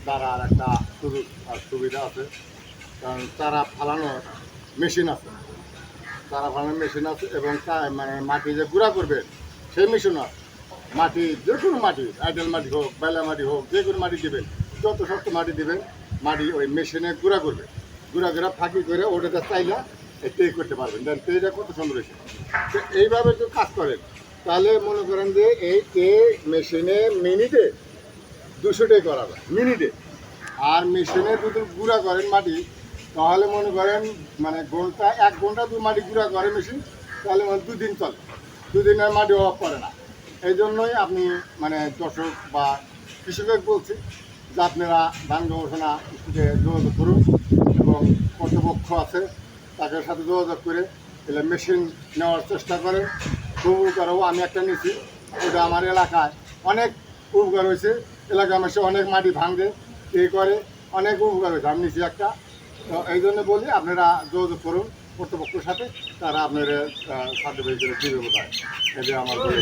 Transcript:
চারার একটা সুযোগ আর সুবিধা আছে, কারণ চারা ফালানোর মেশিন আছে, চারা ফালানোর মেশিন আছে এবং মানে মাটি যে গুঁড়া করবে সেই মেশিনও আছে। মাটি যে কোনো মাটি, আইডেল মাটি হোক, বেলা মাটি হোক, যে কোনো মাটি দেবেন, যত শক্ত মাটি দেবেন, মাটি ওই মেশিনে গুঁড়া করবে, গুঁড়া করে ফাঁকি করে ওটাতে চাইলা তে করতে পারবেন। দেন তেটা কত সুন্দর হয়েছে। তো এইভাবে যদি কাজ করেন তাহলে মনে করেন যে এই মেশিনে মিনিটে 200 টাকা করা যায় মিনিটে। আর মেশিনে যদি গুঁড়া করেন মাটি, তাহলে মনে করেন মানে ঘন্টা 1 ঘন্টা যদি মাটি গুঁড়া করে মেশিন, তাহলে মানে 2 দিন চলে, 2 দিনের মাটি অভাব পড়ে না। এই জন্যই আপনি মানে দর্শক বা কৃষকের বলছি যে আপনারা ধান গবেষণা ইনস্টিটিউটে যোগাযোগ করুন এবং কর্তৃপক্ষ আছে তাদের সাথে যোগাযোগ করে এলে মেশিন নেওয়ার চেষ্টা করেন। খুব উপকার হবো। আমি একটা নিয়েছি, ওটা আমার এলাকায় অনেক উপকার হয়েছে। এলাকার মানুষ অনেক মাটি ভাঙে করে, অনেক উপকার হয়েছে। আমি নিয়েছি একটা। তো এই জন্য বলি আপনারা যোগাযোগ করুন কর্তৃপক্ষের সাথে, তারা আপনার সার্টিফিকেট দিবে বোধ হয়। এই যে আমার বলে